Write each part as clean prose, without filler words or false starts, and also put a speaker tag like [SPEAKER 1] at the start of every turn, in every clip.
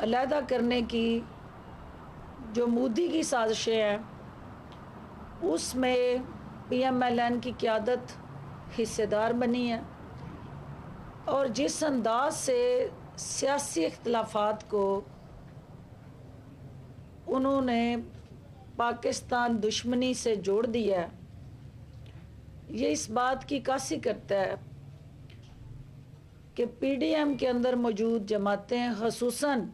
[SPEAKER 1] علیحدہ کرنے کی جو مودی کی سازشیں ہیں اس میں پی ایم ایل این کی قیادت حصے دار بنی ہے، اور جس انداز سے سیاسی اختلافات کو انہوں نے پاکستان دشمنی سے جوڑ دیا ہے، یہ اس بات کی عکاسی کرتا ہے کہ پی ڈی ایم کے اندر موجود جماعتیں خصوصاً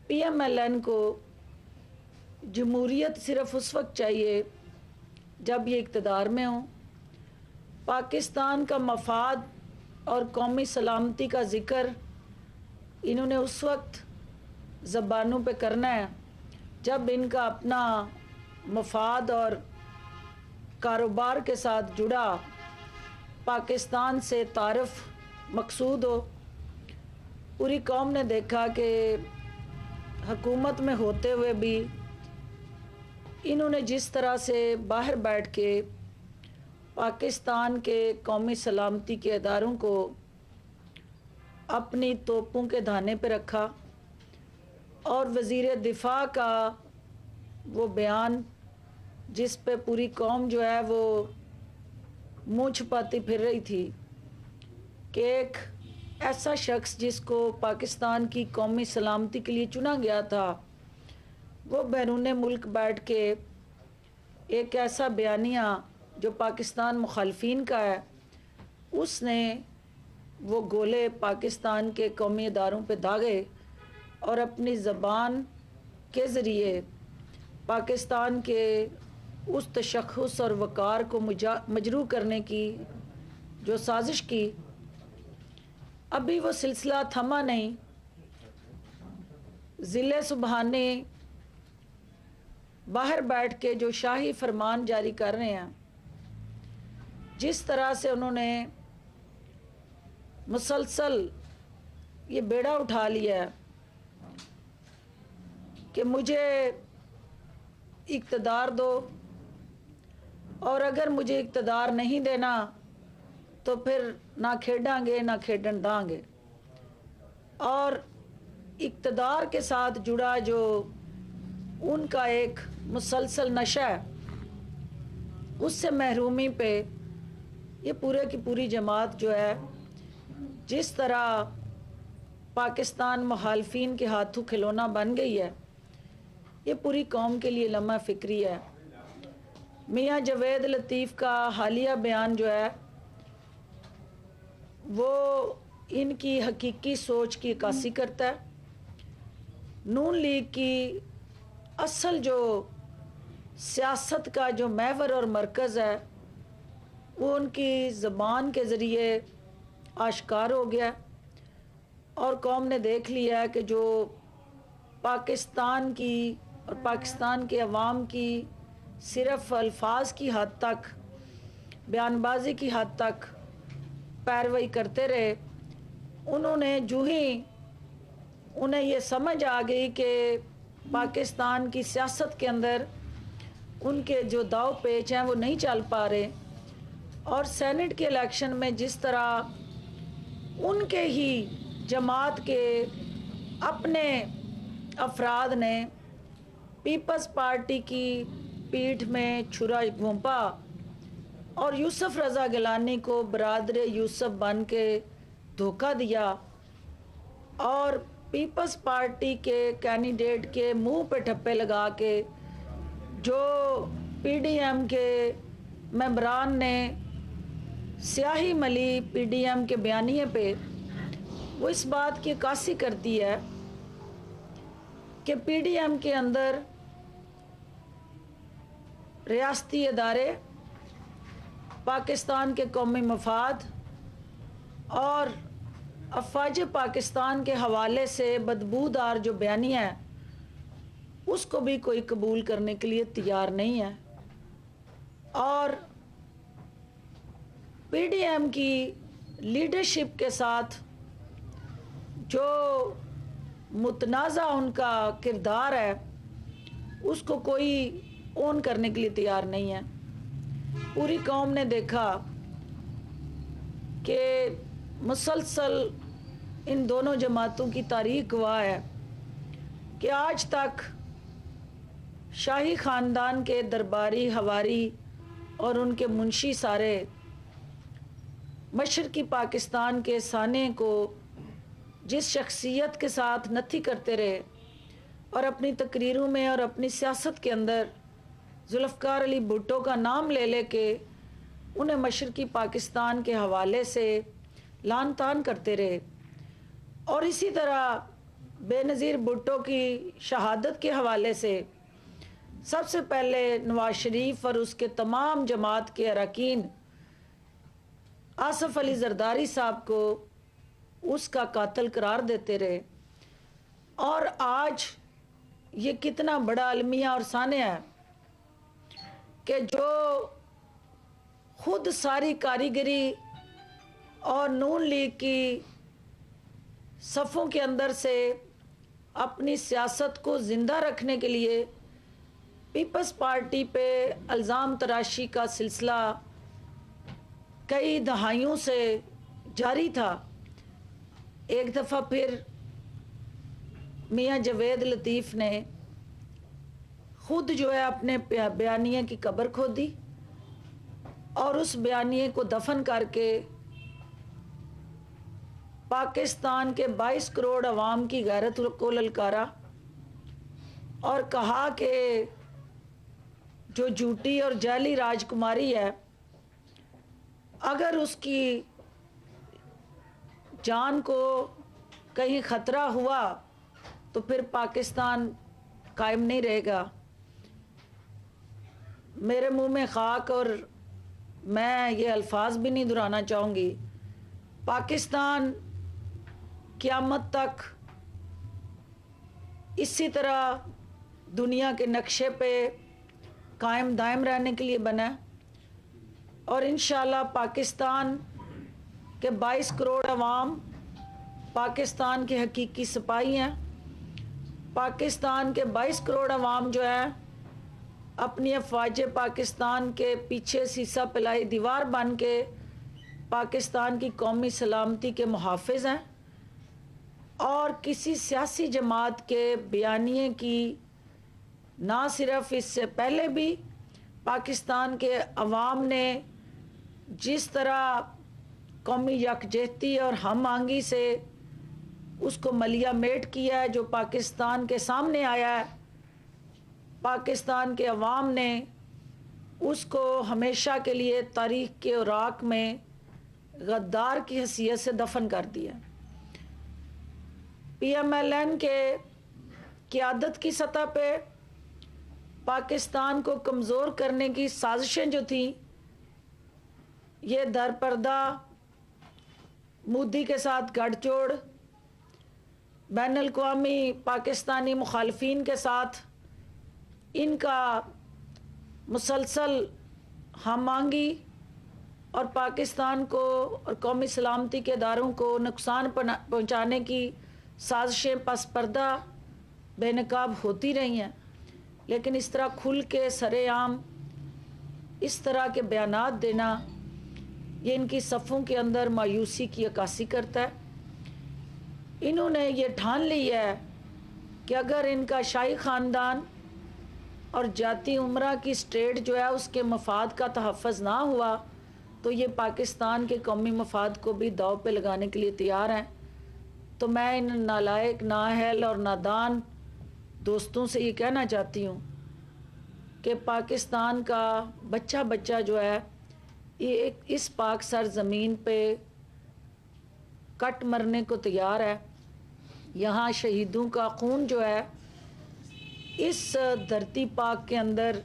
[SPEAKER 1] پی ایم ایل این کو جمہوریت صرف اس وقت چاہیے جب یہ اقتدار میں ہوں، پاکستان کا مفاد اور قومی سلامتی کا ذکر انہوں نے اس وقت زبانوں پہ کرنا ہے جب ان کا اپنا مفاد اور کاروبار کے ساتھ جڑا پاکستان سے تعارف مقصود ہو۔ پوری قوم نے دیکھا کہ حکومت میں ہوتے ہوئے بھی انہوں نے جس طرح سے باہر بیٹھ کے پاکستان کے قومی سلامتی کے اداروں کو اپنی توپوں کے دھانے پہ رکھا، اور وزیر دفاع کا وہ بیان جس پہ پوری قوم جو ہے وہ منہ چھپاتی پھر رہی تھی کہ ایک ایسا شخص جس کو پاکستان کی قومی سلامتی کے لیے چنا گیا تھا وہ بیرون ملک بیٹھ کے ایک ایسا بیانیہ جو پاکستان مخالفین کا ہے اس نے وہ گولے پاکستان کے قومی اداروں پہ داغے اور اپنی زبان کے ذریعے پاکستان کے اس تشخص اور وقار کو مجروح کرنے کی جو سازش کی، ابھی وہ سلسلہ تھما نہیں۔ ضلع سبحانے باہر بیٹھ کے جو شاہی فرمان جاری کر رہے ہیں، جس طرح سے انہوں نے مسلسل یہ بیڑا اٹھا لیا ہے کہ مجھے اقتدار دو، اور اگر مجھے اقتدار نہیں دینا تو پھر نہ کھیڈاں گے نہ کھیڈن داں گے، اور اقتدار کے ساتھ جڑا جو ان کا ایک مسلسل نشہ ہے اس سے محرومی پہ یہ پورے کی پوری جماعت جو ہے جس طرح پاکستان مخالفین کے ہاتھوں کھلونا بن گئی ہے، یہ پوری قوم کے لیے لمحہ فکری ہے۔ میاں جاوید لطیف کا حالیہ بیان جو ہے وہ ان کی حقیقی سوچ کی عکاسی کرتا ہے۔ نون لیگ کی اصل جو سیاست کا جو محور اور مرکز ہے وہ ان کی زبان کے ذریعے آشکار ہو گیا، اور قوم نے دیکھ لیا ہے کہ جو پاکستان کی اور پاکستان کے عوام کی صرف الفاظ کی حد تک، بیان بازی کی حد تک پیروی کرتے رہے، انہوں نے جو ہی انہیں یہ سمجھ آ گئی کہ پاکستان کی سیاست کے اندر ان کے جو داؤ پیچ ہیں وہ نہیں چل پا رہے، اور سینٹ کے الیکشن میں جس طرح ان کے ہی جماعت کے اپنے افراد نے پیپلز پارٹی کی پیٹھ میں چھرا گھونپا اور یوسف رضا گیلانی کو برادر یوسف بن کے دھوکہ دیا، اور پیپلز پارٹی کے کینڈیڈیٹ کے منہ پہ ٹھپے لگا کے جو پی ڈی ایم کے ممبران نے سیاہی ملی پی ڈی ایم کے بیانیے پہ، وہ اس بات کی عکاسی کرتی ہے کہ پی ڈی ایم کے اندر ریاستی ادارے، پاکستان کے قومی مفاد اور افواج پاکستان کے حوالے سے بدبودار جو بیانیہ ہے اس کو بھی کوئی قبول کرنے کے لیے تیار نہیں ہے، اور پی ڈی ایم کی لیڈرشپ کے ساتھ جو متنازع ان کا کردار ہے اس کو کوئی اون کرنے کے لیے تیار نہیں ہے۔ پوری قوم نے دیکھا کہ مسلسل ان دونوں جماعتوں کی تاریخ گواہ ہے کہ آج تک شاہی خاندان کے درباری ہواری اور ان کے منشی سارے مشرقی پاکستان کے سانے کو جس شخصیت کے ساتھ نتھی کرتے رہے اور اپنی تقریروں میں اور اپنی سیاست کے اندر ذوالفقار علی بھٹو کا نام لے لے کے انہیں مشرقی پاکستان کے حوالے سے لعن طعن کرتے رہے، اور اسی طرح بے نظیر بھٹو کی شہادت کے حوالے سے سب سے پہلے نواز شریف اور اس کے تمام جماعت کے اراکین آصف علی زرداری صاحب کو اس کا قاتل قرار دیتے رہے، اور آج یہ کتنا بڑا المیہ اور سانیہ ہے کہ جو خود ساری کاریگری اور نون لیگ کی صفوں کے اندر سے اپنی سیاست کو زندہ رکھنے کے لیے پیپلز پارٹی پہ الزام تراشی کا سلسلہ کئی دہائیوں سے جاری تھا، ایک دفعہ پھر میاں جوید لطیف نے خود جو ہے اپنے بیانیے کی قبر کھودی اور اس بیانیے کو دفن کر کے پاکستان کے 22 کروڑ عوام کی غیرت کو للکارا اور کہا کہ جو جھوٹی اور جعلی راجکماری ہے، اگر اس کی جان کو کہیں خطرہ ہوا تو پھر پاکستان قائم نہیں رہے گا۔ میرے منہ میں خاک اور میں یہ الفاظ بھی نہیں دہرانا چاہوں گی، پاکستان قیامت تک اسی طرح دنیا کے نقشے پہ قائم دائم رہنے کے لیے بنا ہے، اور انشاءاللہ پاکستان کے 22 کروڑ عوام پاکستان کے حقیقی سپاہی ہیں۔ پاکستان کے 22 کروڑ عوام جو ہیں اپنی افواج پاکستان کے پیچھے سیسا پلائی دیوار بن کے پاکستان کی قومی سلامتی کے محافظ ہیں، اور کسی سیاسی جماعت کے بیانیے کی نہ صرف اس سے پہلے بھی پاکستان کے عوام نے جس طرح قومی یکجہتی اور ہم آہنگی سے اس کو ملیہ میٹ کیا ہے، جو پاکستان کے سامنے آیا ہے، پاکستان کے عوام نے اس کو ہمیشہ کے لیے تاریخ کے اوراق میں غدار کی حیثیت سے دفن کر دیا۔ پی ایم ایل این کے قیادت کی سطح پہ پاکستان کو کمزور کرنے کی سازشیں جو تھیں، یہ در پردہ مودی کے ساتھ گڑھ جوڑ، بین الاقوامی پاکستانی مخالفین کے ساتھ ان کا مسلسل ہم آہنگی اور پاکستان کو اور قومی سلامتی کے اداروں کو نقصان پہنچانے کی سازشیں پس پردہ بے نقاب ہوتی رہی ہیں، لیکن اس طرح کھل کے سر عام اس طرح کے بیانات دینا یہ ان کی صفوں کے اندر مایوسی کی عکاسی کرتا ہے۔ انہوں نے یہ ٹھان لی ہے کہ اگر ان کا شاہی خاندان اور جاتی عمرہ کی اسٹیٹ جو ہے اس کے مفاد کا تحفظ نہ ہوا تو یہ پاکستان کے قومی مفاد کو بھی داؤ پہ لگانے کے لیے تیار ہیں۔ تو میں ان نالائق، نااہل اور نادان دوستوں سے یہ کہنا چاہتی ہوں کہ پاکستان کا بچہ بچہ جو ہے یہ اس پاک سرزمین پہ کٹ مرنے کو تیار ہے۔ یہاں شہیدوں کا خون جو ہے اس دھرتی پاک کے اندر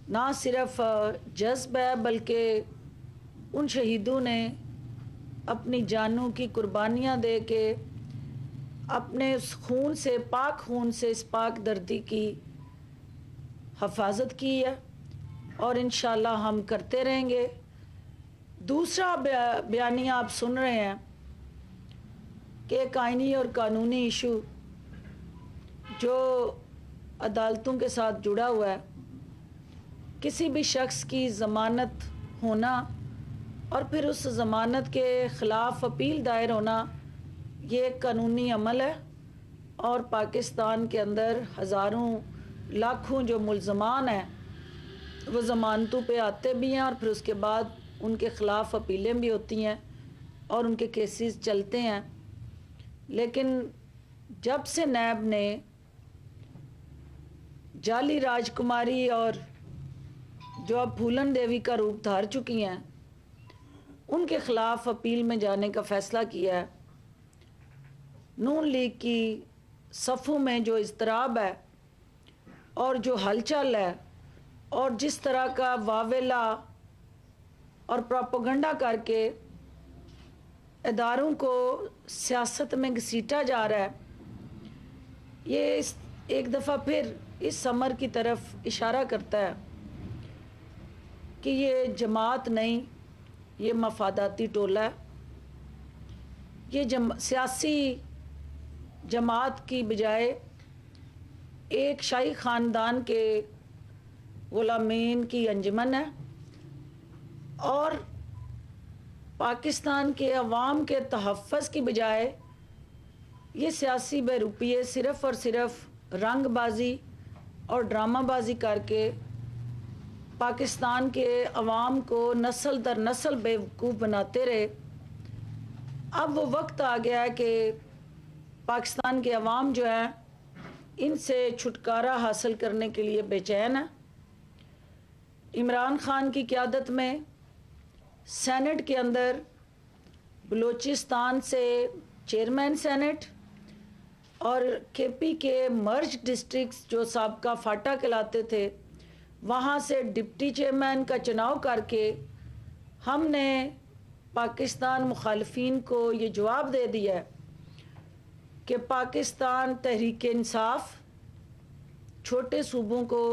[SPEAKER 1] نہ صرف جذب ہے بلکہ ان شہیدوں نے اپنی جانوں کی قربانیاں دے کے اپنے اس خون سے، پاک خون سے اس پاک دھرتی کی حفاظت کی ہے، اور انشاءاللہ ہم کرتے رہیں گے۔ دوسرا بیانیہ آپ سن رہے ہیں کہ ایک آئینی اور قانونی ایشو جو عدالتوں کے ساتھ جڑا ہوا ہے، کسی بھی شخص کی ضمانت ہونا اور پھر اس ضمانت کے خلاف اپیل دائر ہونا، یہ ایک قانونی عمل ہے، اور پاکستان کے اندر ہزاروں لاکھوں جو ملزمان ہیں وہ ضمانتوں پہ آتے بھی ہیں اور پھر اس کے بعد ان کے خلاف اپیلیں بھی ہوتی ہیں اور ان کے کیسز چلتے ہیں. لیکن جب سے نیب نے جعلی راجکماری اور جو اب پھولن دیوی کا روپ دھار چکی ہیں ان کے خلاف اپیل میں جانے کا فیصلہ کیا ہے، نون لیگ کی صفوں میں جو اضطراب ہے اور جو ہلچل ہے اور جس طرح کا واویلا اور پروپیگنڈا کر کے اداروں کو سیاست میں گھسیٹا جا رہا ہے، یہ ایک دفعہ پھر اس سمر کی طرف اشارہ کرتا ہے کہ یہ جماعت نہیں، یہ مفاداتی ٹولہ ہے. یہ سیاسی جماعت کی بجائے ایک شاہی خاندان کے غلامین کی انجمن ہے اور پاکستان کے عوام کے تحفظ کی بجائے یہ سیاسی بے روپیے صرف اور صرف رنگ بازی اور ڈرامہ بازی کر کے پاکستان کے عوام کو نسل در نسل بیوقوف بناتے رہے. اب وہ وقت آ گیا ہے کہ پاکستان کے عوام جو ہے ان سے چھٹکارا حاصل کرنے کے لیے بے چین ہے. عمران خان کی قیادت میں سینٹ کے اندر بلوچستان سے چیئرمین سینٹ اور کے پی کے مرج ڈسٹرکٹس جو سابقہ فاٹا کہلاتے تھے وہاں سے ڈپٹی چیئرمین کا چناؤ کر کے ہم نے پاکستان مخالفین کو یہ جواب دے دیا ہے کہ پاکستان تحریک انصاف چھوٹے صوبوں کو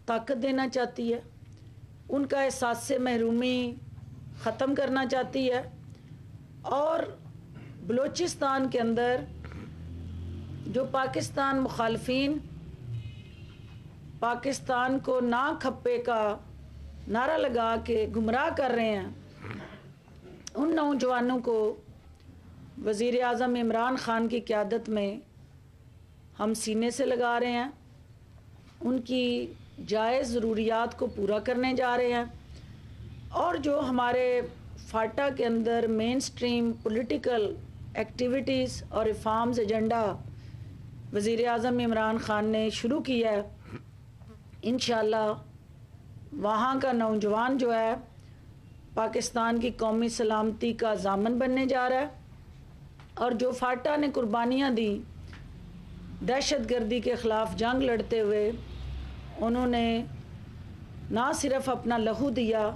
[SPEAKER 1] طاقت دینا چاہتی ہے، ان کا احساس محرومی ختم کرنا چاہتی ہے اور بلوچستان کے اندر جو پاکستان مخالفین پاکستان کو نا کھپے کا نعرہ لگا کے گمراہ کر رہے ہیں، ان نوجوانوں کو وزیر اعظم عمران خان کی قیادت میں ہم سینے سے لگا رہے ہیں، ان کی جائز ضروریات کو پورا کرنے جا رہے ہیں اور جو ہمارے فاٹا کے اندر مین سٹریم پولیٹیکل ایکٹیویٹیز اور ریفارمز ایجنڈا وزیر اعظم عمران خان نے شروع کیا ہے، انشاءاللہ وہاں کا نوجوان جو ہے پاکستان کی قومی سلامتی کا ضامن بننے جا رہا ہے اور جو فاٹا نے قربانیاں دی دہشت گردی کے خلاف جنگ لڑتے ہوئے، انہوں نے نہ صرف اپنا لہو دیا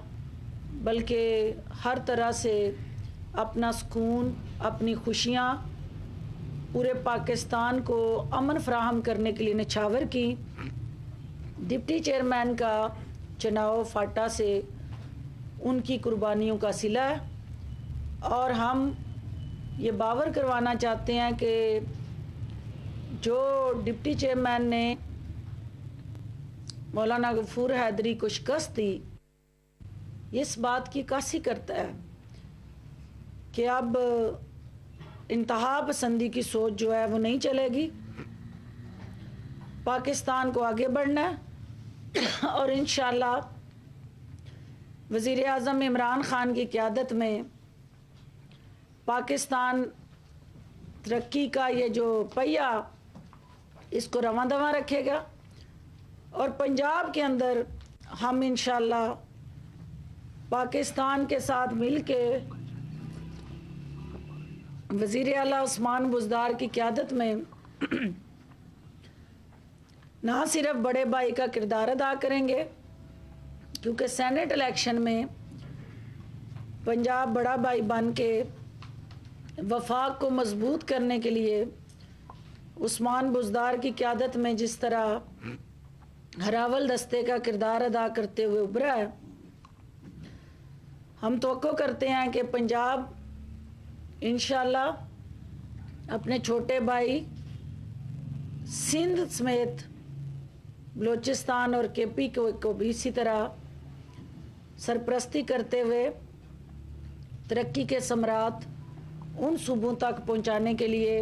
[SPEAKER 1] بلکہ ہر طرح سے اپنا سکون، اپنی خوشیاں پورے پاکستان کو امن فراہم کرنے کے لیے نچھاور کی. ڈپٹی چیئرمین کا چناؤ فاٹا سے ان کی قربانیوں کا صلہ ہے اور ہم یہ باور کروانا چاہتے ہیں کہ جو ڈپٹی چیئرمین نے مولانا غفور حیدری کو شکست دی یہ اس بات کی عکاسی کرتا ہے کہ اب انتہا پسندی کی سوچ جو ہے وہ نہیں چلے گی، پاکستان کو آگے بڑھنا ہے اور انشاءاللہ وزیر اعظم عمران خان کی قیادت میں پاکستان ترقی کا یہ جو پہیہ اس کو رواں دواں رکھے گا اور پنجاب کے اندر ہم انشاءاللہ پاکستان کے ساتھ مل کے وزیر اعلیٰ عثمان بزدار کی قیادت میں نہ صرف بڑے بھائی کا کردار ادا کریں گے کیونکہ سینٹ الیکشن میں پنجاب بڑا بھائی بن کے وفاق کو مضبوط کرنے کے لیے عثمان بزدار کی قیادت میں جس طرح ہراول دستے کا کردار ادا کرتے ہوئے ابھرا ہے، ہم توقع کرتے ہیں کہ پنجاب انشاءاللہ اپنے چھوٹے بھائی سندھ سمیت بلوچستان اور کے پی کو بھی اسی طرح سرپرستی کرتے ہوئے ترقی کے ثمرات ان صوبوں تک پہنچانے کے لیے